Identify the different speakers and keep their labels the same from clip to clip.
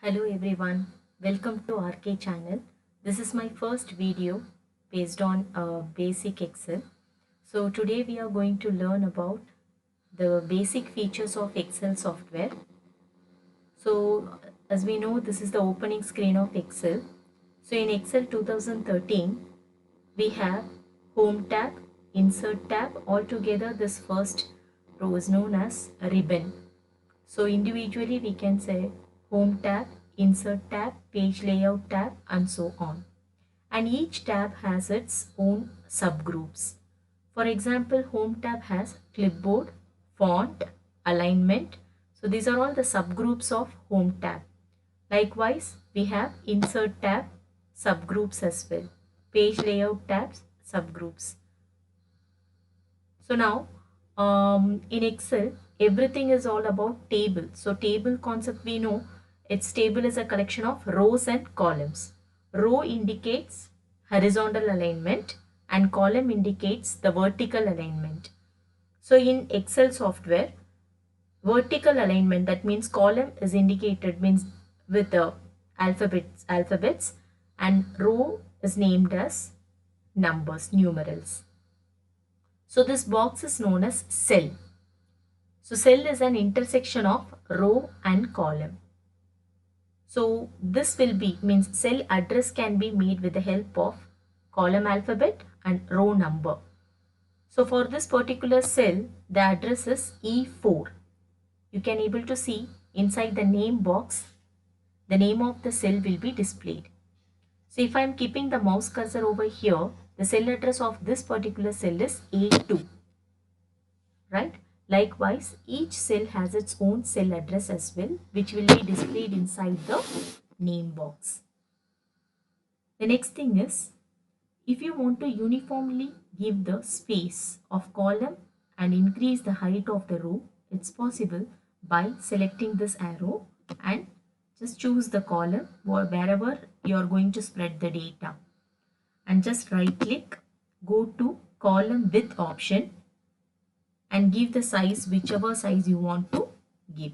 Speaker 1: Hello everyone, welcome to RK channel. This is my first video based on basic Excel. So today we are going to learn about the basic features of Excel software. So as we know, this is the opening screen of Excel. So in Excel 2013, we have Home tab, Insert tab. Altogether this first row is known as a ribbon. So individually we can say Home tab, Insert tab, Page Layout tab and so on. And each tab has its own subgroups. For example, Home tab has Clipboard, Font, Alignment. So these are all the subgroups of Home tab. Likewise, we have Insert tab, subgroups as well. Page Layout tabs, subgroups. So now in Excel, everything is all about table. So table concept we know, its table is a collection of rows and columns. Row indicates horizontal alignment and column indicates the vertical alignment. So in Excel software, vertical alignment, that means column is indicated means with the alphabets and row is named as numbers, numerals. So this box is known as cell. So cell is an intersection of row and column. So this will be means cell address can be made with the help of column alphabet and row number. So for this particular cell, the address is E4. You can able to see inside the name box, the name of the cell will be displayed. So if I am keeping the mouse cursor over here, the cell address of this particular cell is A2. Right? Likewise, each cell has its own cell address as well, which will be displayed inside the name box. The next thing is, if you want to uniformly give the space of column and increase the height of the row, it's possible by selecting this arrow and just choose the column wherever you are going to spread the data. And just right click, go to column width option and give the size whichever size you want to give.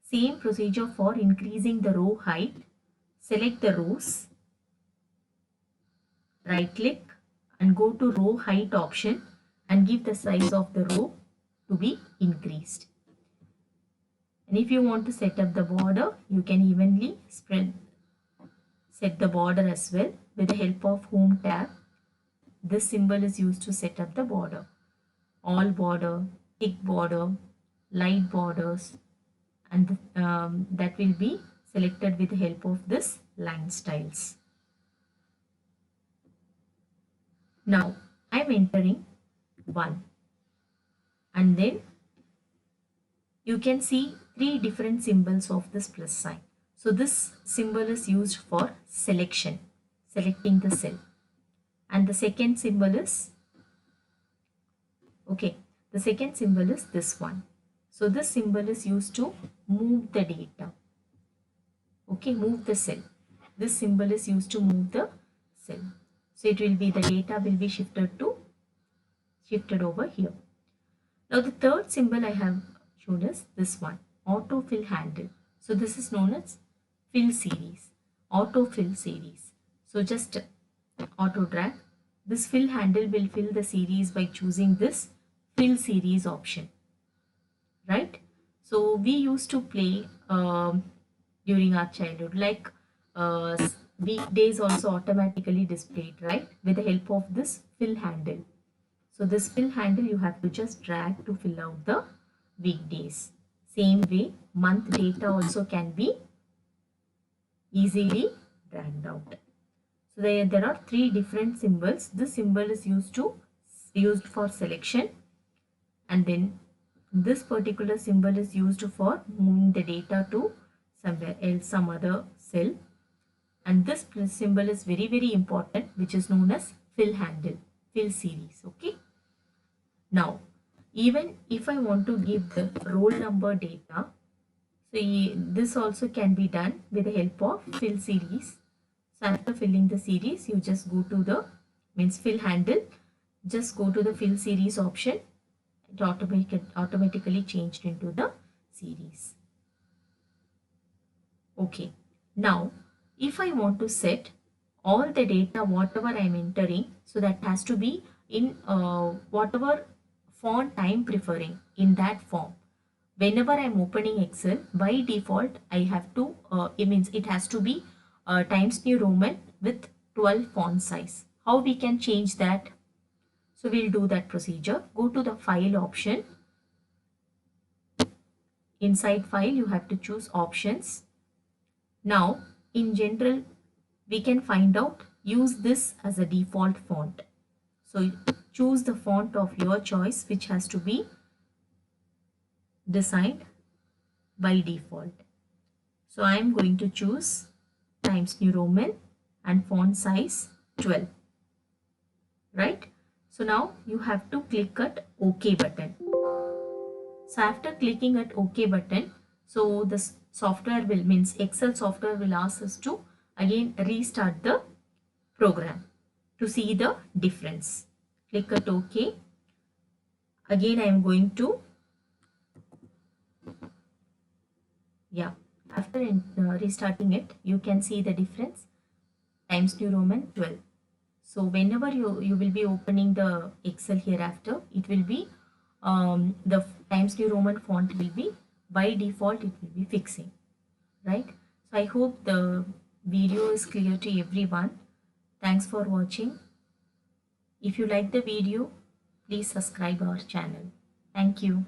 Speaker 1: Same procedure for increasing the row height. Select the rows, right click and go to row height option and give the size of the row to be increased. And if you want to set up the border, you can evenly set the border as well with the help of Home tab. This symbol is used to set up the border. All border, thick border, light borders, and that will be selected with the help of this line styles. Now I am entering 1 and then you can see 3 different symbols of this plus sign. So this symbol is used for selection, selecting the cell, and the second symbol is the second symbol is this one. So this symbol is used to move the data. Move the cell. This symbol is used to move the cell. So it will be the data will be shifted over here. Now the third symbol I have shown is this one, auto fill handle. So this is known as fill series, auto fill series. So just auto drag. This fill handle will fill the series by choosing this fill series option, right? So we used to play during our childhood, like weekdays also automatically displayed, right, with the help of this fill handle. So this fill handle you have to just drag to fill out the weekdays. Same way, month data also can be easily dragged out. So there are 3 different symbols. This symbol is used for selection, and then this particular symbol is used for moving the data to somewhere else, some other cell, and this symbol is very important, which is known as fill handle, fill series. Okay, now even if I want to give the roll number data, so this also can be done with the help of fill series. So after filling the series, you just go to the fill handle, just go to the fill series option. It automatically changed into the series. Okay. Now, if I want to set all the data, whatever I'm entering, so that has to be in whatever font I'm preferring in that form. Whenever I'm opening Excel, by default, I have to, it means it has to be Times New Roman with 12 font size. How we can change that? So we'll do that procedure. Go to the file option. Inside file, you have to choose options. Now, in general, we can find out, use this as a default font. So choose the font of your choice, which has to be designed by default. So I am going to choose Times New Roman and font size 12. Right? So now you have to click at OK button. So after clicking at OK button, so this software will, means Excel software will ask us to again restart the program to see the difference. Click at OK. Again I am going to, yeah, after restarting it, you can see the difference, Times New Roman 12. So whenever you will be opening the Excel hereafter, it will be the Times New Roman font will be, by default it will be fixing, right? So I hope the video is clear to everyone. Thanks for watching. If you like the video, please subscribe our channel. Thank you.